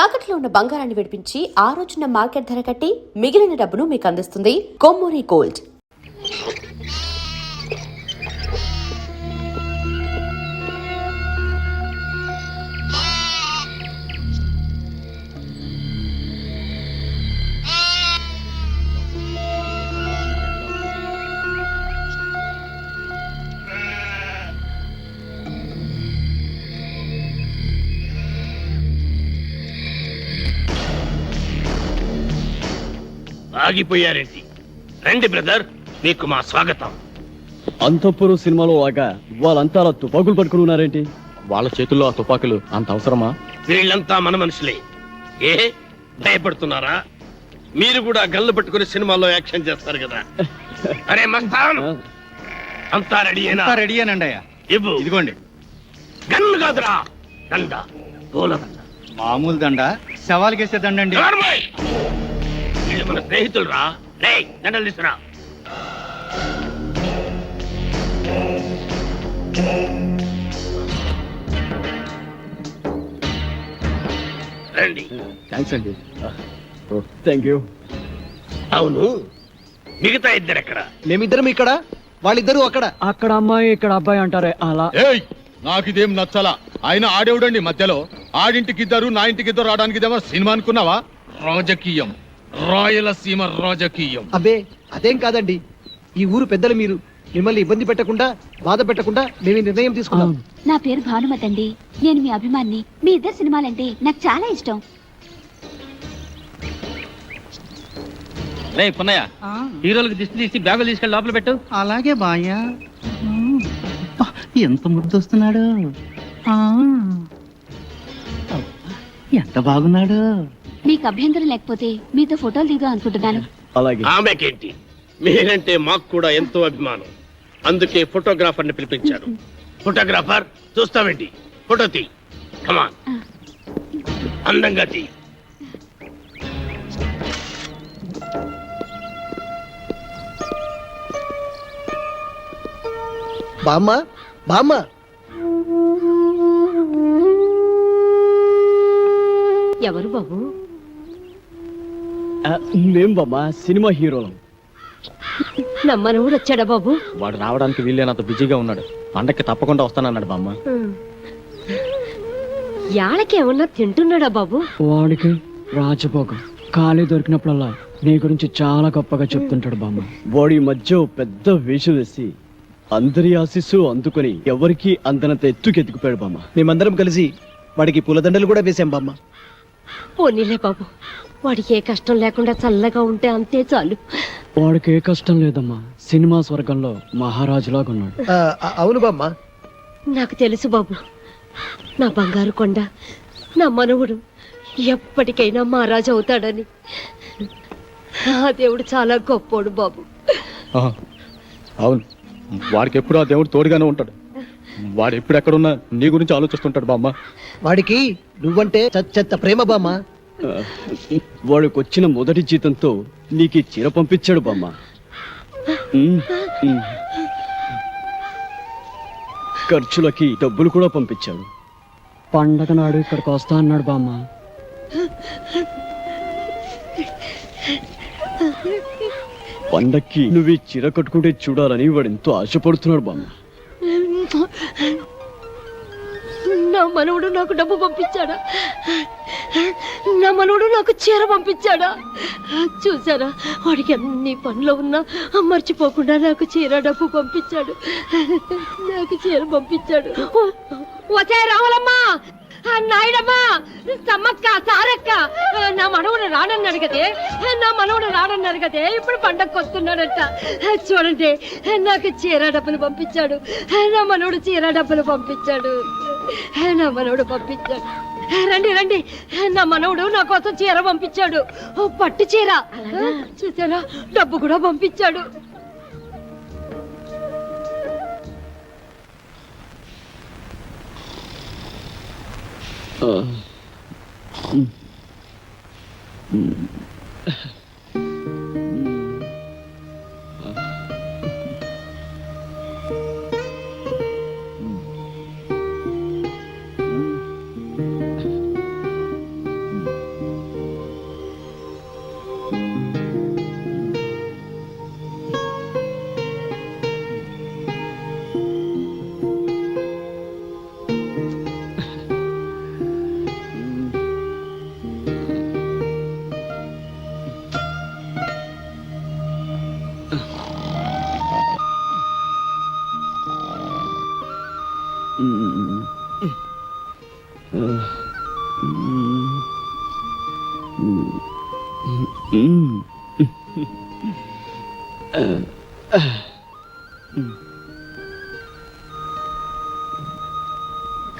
తాకట్లో ఉన్న బంగారాన్ని విడిపించి ఆ రోజున మార్కెట్ ధర కట్టి మిగిలిన డబ్బును మీకు అందిస్తుంది కొమ్మూరి గోల్డ్. ఆగిపోయారేంటి? రండి బ్రదర్, మీకు మా స్వాగతం. అంతఃపురం సినిమాలో లాగా వాళ్ళంతా అలా తుపాకులు పట్టుకుని ఉన్నారేంటి? వాళ్ళ చేతుల్లో ఆ తుపాకులు అంత అవసరమా? వీళ్ళంతా మన మనుషులే. ఏ భయపడుతున్నారా? మీరు కూడా గన్లు పట్టుకుని సినిమాల్లో యాక్షన్ చేస్తారు కదా. అరే మస్తాన్, అంతా రెడీయేనా? రెడీయేనండి అయ్యా. ఇవ్వు. ఇదిగోండి. గన్ను కాదురా, దండ, పూల దండ. మామూలు దండ, శవాలకేసే దండ అండి. వీళ్ళు మన స్నేహితులు రా. రే, దండలు తీసుకురా. రండి. థ్యాంక్స్ అండి. Thank you. అవును, మిగతా ఇద్దరు ఎక్కడ? మేమిద్దరం ఇక్కడ, వాళ్ళిద్దరూ అక్కడ. అక్కడ అమ్మాయి ఇక్కడ అబ్బాయి అంటారే అలా. ఏయ్, నాకు ఇదేం నచ్చలా. ఆయన ఆడేవుడండి మధ్యలో. ఆడింటికిద్దరు నా ఇంటికిద్దరు రావడానికి ఇదేమో సినిమా అనుకున్నావా? రాజకీయం, రాయలసీమ రాజకీయం. అబ్బే అదేం కాదండి, ఈ ఊరు పెద్దలు మీరు. మిమ్మల్ని ఇబ్బంది పెట్టకుండా, బాధ పెట్టకుండా మేము ఈ నిర్ణయం తీసుకున్నాం. నా పేరు భానుమతి అండి. నేను మీ అభిమాని. మీ ఇద్దరు సినిమాలంటే నాకు చాలా ఇష్టం. రే పున్నయ్య, హీరోలకు దిష్టి తీసి బ్యాగులు తీసుకెళ్ళి లోపల పెట్టు. అలాగే బాయ్యా. ఎంత ముద్దొస్తున్నాడు, ఎంత బాగున్నాడు. మీకు అభ్యంతరం లేకపోతే మీతో ఫోటోలు దిగుదాం అనుకుంటున్నాను. అలాగే. ఆమెకేంటి, మీరంటే మాకు కూడా ఎంతో అభిమానం. అందుకే ఫోటోగ్రాఫర్ ని పిలిపించారు. ఫోటోగ్రాఫర్, చూస్తావేంటి? ఫోటో తీ. కమాన్, అందంగా తీ. బామ్మ, బామ్మ. ఎవరు బాబు? మేం బామ్మా సినిమా హీరోలం. నమ్మనవుడు వచ్చాడా బాబు? వాడు రావడానికి వీళ్ళేనంత బిజీగా ఉన్నాడు. పండక్కి తప్పకుండా వస్తానన్నాడు బామ్మ. యాళ్ళకేమన్నా తింటున్నాడా బాబు? వాడికి రాజభోగం. ఖాళీ దొరికినప్పుడల్లా నీ గురించి చాలా గొప్పగా చెప్తుంటాడు బామ్మ. వాడి మధ్య పెద్ద వేషం వేసి అందరి ఆశీస్సు అందుకొని ఎవరికి అందనంత ఎత్తుకెత్తుకుపోయాడు బామ్మ. మేమందరం కలిసి వాడికి పూలదండలు కూడా వేసాం బామ్మ. పోనీలే బాబు, వాడికి ఏ కష్టం లేకుండా చల్లగా ఉంటే అంతే చాలు. వాడికి ఏ కష్టం లేదమ్మా. సినిమా స్వర్గంలో మహారాజులాగా ఉన్నాడు. అవును బామ్మ. నాకు తెలుసు బాబు. నా బంగారు కొండ, నా మనవుడు ఎప్పటికైనా మహారాజు అవుతాడని. ఆ దేవుడు చాలా గొప్పోడు బాబు. అవును, వాడికి ఎప్పుడు ఆ దేవుడు తోడుగానే ఉంటాడు. వాడు ఎప్పుడు ఎక్కడున్నా నీ గురించి ఆలోచిస్తుంటాడు బామ్మ. వాడికి నువ్వంటే చెత్త ప్రేమ బామ్మ. వాడికి వచ్చిన మొదటి జీతంతో నీకు చీర పంపించాడు బామ్మ. ఖర్చులకి డబ్బులు కూడా పంపించాడు. పండగ నాడు ఇక్కడికి వస్తా అన్నాడు బామ్మ. పండక్కి నువ్వు ఈ చీర కట్టుకుంటే చూడాలని వాడు ఎంతో ఆశపడుతున్నాడు బామ్మ. నా మనవుడు నాకు డబ్బు పంపించాడా? నా మనవుడు నాకు చీర పంపించాడా? చూసారా, వాడికి అన్ని పనులు ఉన్నా మర్చిపోకుండా నాకు చీర డబ్బు పంపించాడు. నాకు చీర పంపించాడు. వచ్చే రావాలమ్మా, నాయుడమ్మా, సమ్మక్క, సారక్క, నా మనవుడు రానన్నాడు కదే, నా మనవుడు రానన్నారు కదే, ఇప్పుడు పండగకు వస్తున్నాడట. చూడండి, నాకు చీర డబ్బులు పంపించాడు. నా మనవుడు చీర డబ్బులు పంపించాడు. నా మనవుడు పంపించాడు. రండి రండి, నా మనవుడు నా కోసం చీర పంపించాడు. పట్టు చీర. చూసారా, డబ్బు కూడా పంపించాడు.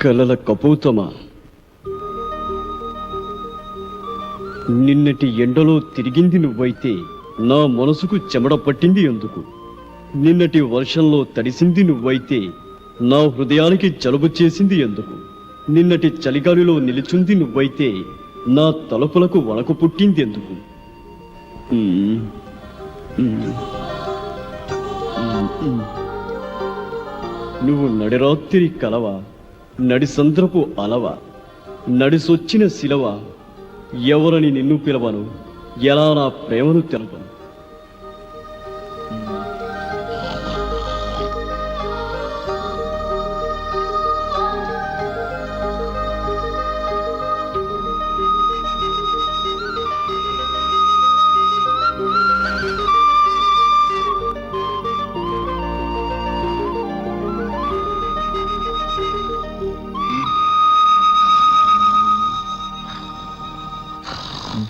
కలల కపోతమా, నిన్నటి ఎండలో తిరిగింది నువ్వైతే నా మనసుకు చెమట పట్టింది ఎందుకు? నిన్నటి వర్షంలో తడిసింది నువ్వైతే నా హృదయానికి జలుబు చేసింది ఎందుకు? నిన్నటి చలిగాలిలో నిలుచుంది నువ్వైతే నా తలుపులకు వణకు పుట్టింది ఎందుకు? నువ్వు నడిరాత్రి కలవా, నడిసంద్రపు అలవా, నడిసొచ్చిన శిలవ, ఎవరని నిన్ను పిలవను, ఎలా నా ప్రేమను తెలపను?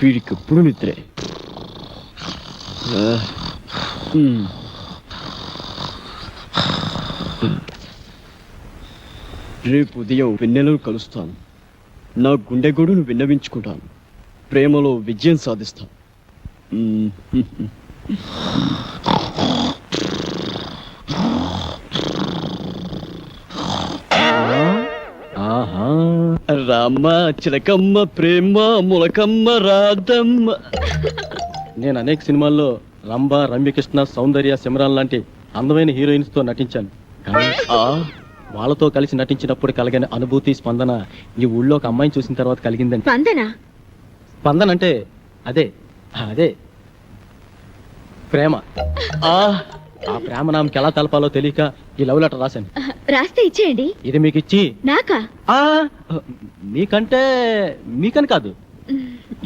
వీడికి ఎప్పుడు నిద్రే. రేపు ఉదయం వెన్నెలను కలుస్తాను. నా గుండె గొడును విన్నవించుకుంటాను. ప్రేమలో విజయం సాధిస్తాను. ఆహా, రామ్మ చిలకమ్మ ప్రేమ ములకమ్మ రాధమ్మ. నేను అనేక సినిమాల్లో రంభ, రమ్యకృష్ణ, సౌందర్య, సిమరాన్ లాంటి అందమైన హీరోయిన్స్ తో నటించాను. కానీ వాళ్ళతో కలిసి నటించినప్పుడు కలిగిన అనుభూతి, స్పందన ఈ ఊళ్ళో ఒక అమ్మాయిని చూసిన తర్వాత కలిగిందండి. స్పందన అంటే అదే అదే ప్రేమ. ఆ ప్రేమ నామకి ఎలా తెలపాలో తెలియక ఈ లవ్ లెటర్ రాశాను. రాస్తే ఇచ్చేయండి. ఇది మీకు ఇచ్చి నాకా? మీకని కాదు,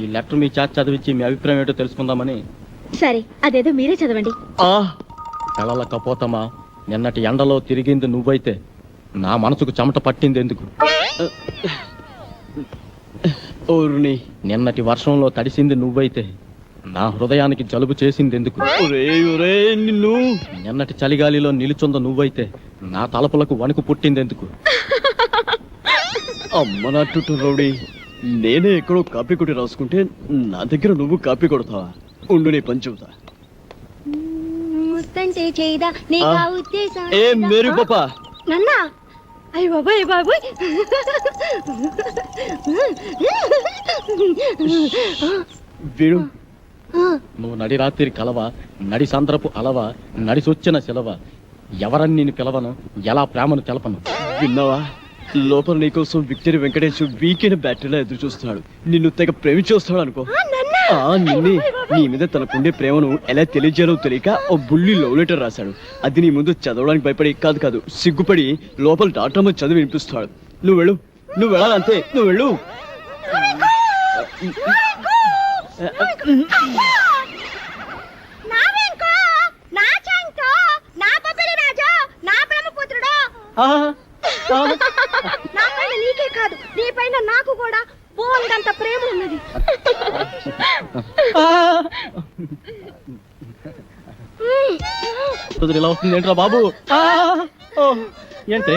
ఈ లెటర్ మీ చేత చదివించి మీ అభిప్రాయం ఏంటో తెలుసుకుందామని. సరే, అదేదో మీరే చదవండి. కళల కపోతమా, నిన్నటి ఎండలో తిరిగింది నువ్వైతే నా మనసుకు చెమట పట్టింది ఎందుకు? నిన్నటి వర్షంలో తడిసింది నువ్వైతే నా హృదయానికి జలుబు చేసింది ఎందుకు? నిన్ను నిన్నటి చలిగాలిలో నిలుచుంద నువ్వైతే నా తలపులకు వణుకు పుట్టింది ఎందుకు? అమ్మ నాటు రౌడీ, నేనే ఎక్కడో కాపీ కొట్టి రాసుకుంటే నా దగ్గర నువ్వు కాపీ కొడతావా? ఉండు, నీ పని చెబుతా. ఏ మేరీ పాపా, నన్నా? అయ్య బాబాయ్ బాబాయ్, వీడు నువ్వు నడి రాత్రి కలవా, నడి సంద్రపు అలవా, నడిసొచ్చిన శిలవ, ఎవరని నేను పిలవను, ఎలా ప్రేమను తెలపను? విన్నావా? లోపల నీకోసం విక్టరీ వెంకటేష్ వీకెండ్ బ్యాటరీలో ఎదురు చూస్తున్నాడు. నిన్ను తెగ ప్రేమించొస్తాడు అనుకో. నిన్నే, నీ మీద తనకుండే ప్రేమను ఎలా తెలియజేయాలో తెలియక ఓ బుల్లి లవ్ లెటర్ రాశాడు. అది నీ ముందు చదవడానికి భయపడి కాదు సిగ్గుపడి లోపల డాక్టర్ చదివి వినిపిస్తాడు. నువ్వు వెళ్ళు, నువ్వు వెళ్ళాలంతే, నువ్వు వెళ్ళు. నీకే కాదు, నీ పైన నాకు కూడా బోల్డంత ప్రేమ ఉన్నది. ఇలా వస్తుంది ఏంట్రా బాబు? ఏంటే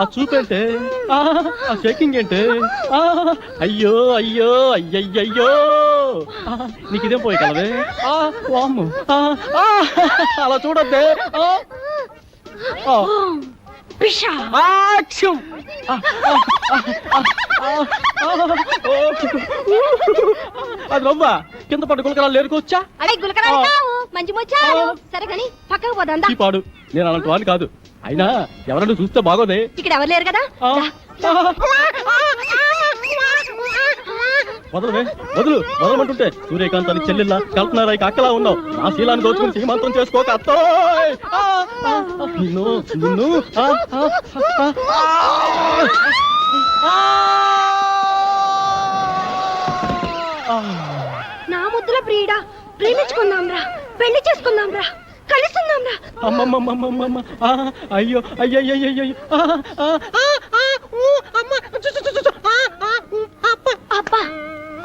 ఆ చూపేంటే, ఆ షేకింగ్ ఏంటే? అయ్యో అయ్యో అయ్యయ్యో, నీకు ఇదేం పోయి కలవే? వామ్ము, అలా చూడద్దే. అది రవ్వ కింద పట్టు గులకరాలు లేరుకోవచ్చా? అడే గులకరాలు మంచి ముచ్చారు. సరే కానీ పక్కకు పోదా. ఈ పాడు, నేను అలాంటి వాడిని కాదు. అయినా ఎవరైనా చూస్తే బాగోదే. ఇక్కడ ఎవరు లేరు కదా. వదలవే, వదలమంటుంటే సూర్యకాంత్ అని చెల్లెల్లా, కల్పనారాయ్ అక్కలా ఉన్నావు. నా శీలాన్ని దోచుకుని సీమంతం చేసుకోక అత్తోయ్. నిన్ను నిన్ను నా ముద్దుల ప్రియుడా, ప్రేమించుకుందాం రా, పెళ్లి చేసుకుందాం రా, కలుసుకుందాం రా. అమ్మమ్మమ్మమ్మమ్మ, అయ్యో అయ్యయ్యయ్యో, అబ్బా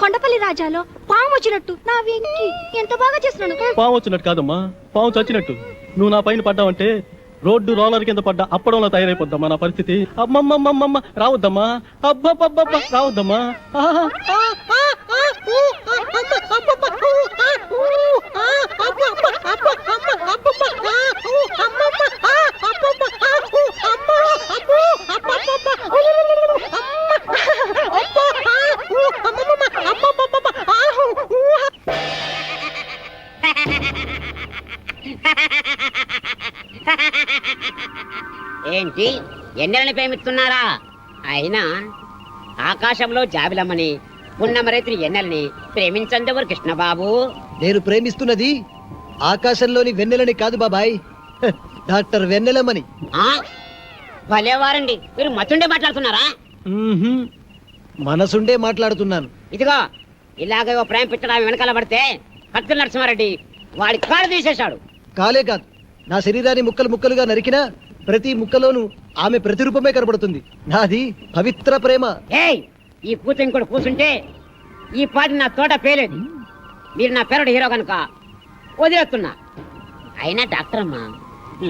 కొండపల్లి రాజాలో పాము వచ్చినట్టు నా వెంకి ఎంత బాగా చేస్తున్నాను. పాము వచ్చినట్టు కాదమ్మా, పాము చచ్చినట్టు. నువ్వు నా పైన పడ్డావంటే రోడ్డు రోలర్ కింద పడ్డా అప్పడంలో తయారైపోద్దమ్మా నా పరిస్థితి. అమ్మమ్మమ్మమ్మ రావద్దమ్మా, అబ్బబ్బబ్బబ్బ రావద్దమ్మా. ఏంటి ఎన్నెలని ప్రేమిస్తున్నారా? అయినా ఆకాశంలో జాబిలమ్మని పున్నమరైతుని ఎన్నెలని ప్రేమించందెవరు కృష్ణబాబు? నేను ప్రేమిస్తున్నది ఆకాశంలోని వెన్నెలని కాదు బాబాయ్, డాక్టర్ వెన్నెలమని. ఆ? భలేవారండి, మీరు మతుండే మాట్లాడుతున్నారా? మనసుండే మాట్లాడుతున్నాను. ఇదిగో ఇలాగే ఓ ప్రేమ పిచ్చడా వెనకాల పడితే కత్తుల నరసింహారెడ్డి వాడి కాళ్ళు తీసేశాడు. కాలే కాదు, నా శరీరాన్ని ముక్కలు ముక్కలుగా నరికినా ప్రతి ముక్కలోనూ ఆమె ప్రతిరూపమే కనబడుతుంది. నాది పవిత్ర ప్రేమ. ఏయ్, ఈ పూత ఇంకోటి కూర్చుంటే ఈ పాటి నా తోట పేలేదు. మీరు నా పేరుడు హీరో కనుక వదిలేస్తున్నా. అయినా డాక్టర్ అమ్మా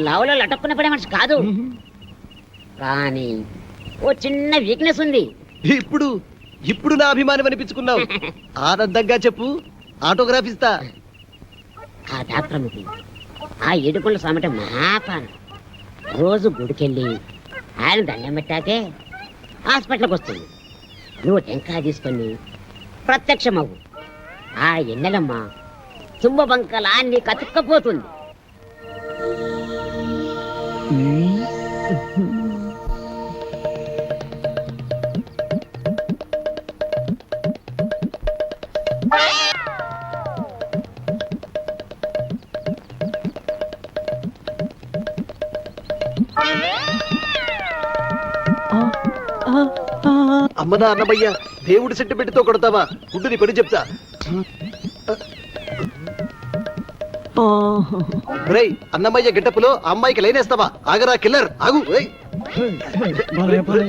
లవ్లో లటక్కున్న పడే మనిషి కాదు, కానీ ఓ చిన్న వీక్నెస్ ఉంది. ఇప్పుడు ఇప్పుడు నా అభిమానం అనిపించుకున్నావు. ఆనందంగా చెప్పు, ఆటోగ్రాఫ్ ఇస్తా. ఆ డాక్టర్ అమ్మకి ఆ ఏడుకొండల సామెట మహాపానం. రోజు గుడికెళ్ళి ఆయన దండం పెట్టాకే హాస్పిటల్కి వస్తుంది. నువ్వు టెంకాయ తీసుకొని ప్రత్యక్షమవు. ఆ ఎన్నెలమ్మ తుంబబంకలా నీ కతుక్కపోతుంది. అమ్మనా అన్నమయ్య, దేవుడి సెంటిమెంట్తో కొడతావా? గుడ్డుని పని చెప్తా. రేయ్, అన్నమయ్య గెటప్పులో ఆ అమ్మాయికి లైనేస్తావా? ఆగరా కిల్లర్, ఆగు. రేయ్.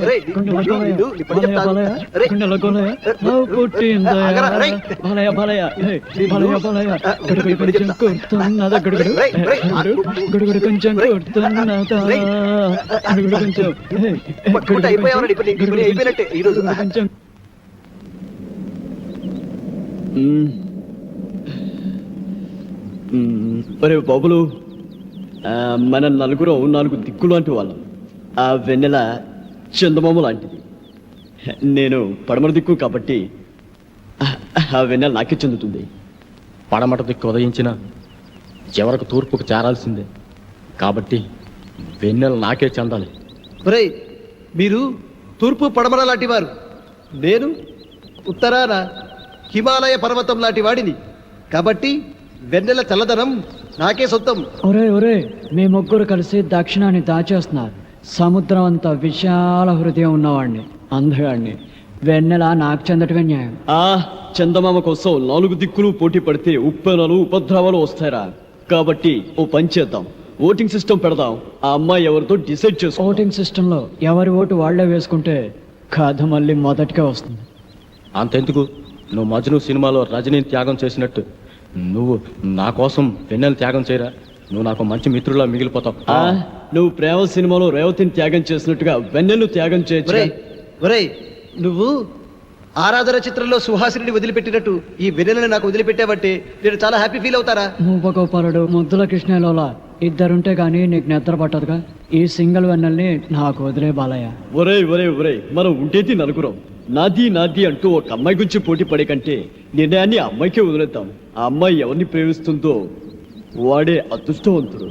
రేయ్, నిన్ను నీ పని చెప్తా. రేయ్. ఆగరా, రేయ్. పట్టుకుంటే అయిపోయావరా? నీ పని అయిపోయినట్టే ఈరోజు. ఒరే బాబులు, మన నలుగురు 4 దిక్కులు లాంటి వాళ్ళం. ఆ వెన్నెల చందమామ లాంటిది. నేను పడమర దిక్కు కాబట్టి ఆ వెన్నెల నాకే చెందుతుంది. పడమట దిక్కు ఉదయించిన చివరకు తూర్పుకు చేరాల్సిందే కాబట్టి వెన్నెల నాకే చెందాలి. రేయ్, మీరు తూర్పు పడమర లాంటి వారు, నేను ఉత్తరాన హిమాలయ పర్వతం లాంటి వాడిని కాబట్టి వెన్నెల చల్లదనం నాకే సొంతం. ఒరే ఒరే, మీ ముగ్గురు కలిసి దక్షిణాన్ని దాచేస్తున్నారు. సముద్రం అంత విశాల హృదయం ఉన్నవాడిని, అందగాడిని. వెన్నెల నాకు చెందటమే న్యాయం. చందమామ కోసం 4 దిక్కులు పోటీ పడితే ఉప్పెనలు ఉపద్రవాలు వస్తాయిరా. కాబట్టి ఓ పని చేద్దాం, ఓటింగ్ సిస్టమ్ పెడదాం. ఆ అమ్మాయి ఎవరితో డిసైడ్ చేసుకో. ఓటింగ్ సిస్టమ్ లో ఎవరి ఓటు వాళ్లే వేసుకుంటే కథ మళ్ళీ మొదటికే వస్తుంది. అంతెందుకు, నువ్వు మజ్ను సినిమాలో రజనీని త్యాగం చేసినట్టు నువ్వు నా కోసం వెన్నెల త్యాగం చేయరా. నువ్వు నాకు మంచి మిత్రులా మిగిలిపోతావు. నువ్వు ప్రేమ సినిమాలో రేవతిని త్యాగం చేసినట్టుగా వెన్నెలు త్యాగం చేయొచ్చు. ఒరేయ్, నువ్వు ఆరాధన చిత్రంలో సుహాసిని వదిలిపెట్టినట్టు ఈ వెన్నెలని నాకు వదిలిపెట్టావంటే నేను చాలా హ్యాపీ ఫీల్ అవుతారా? మూపగోపాలుడు, ముద్దుల కృష్ణలోలా ఇద్దరుంటే గానీ నీకు నిద్ర పట్టదుగా. ఈ సింగిల్ వెన్నెల్ని నాకు వదిలే బాలయ్య. ఒరే ఒరే ఒరే, మనం ఉండేది నలుగురం. నాది నాది అంటూ ఒక అమ్మాయి గురించి పోటీ పడే కంటే నిర్ణయాన్ని ఆ అమ్మాయికే వదిలేద్దాం. ఆ అమ్మాయి ఎవరిని ప్రేమిస్తుందో వాడే అదృష్టవంతుడు.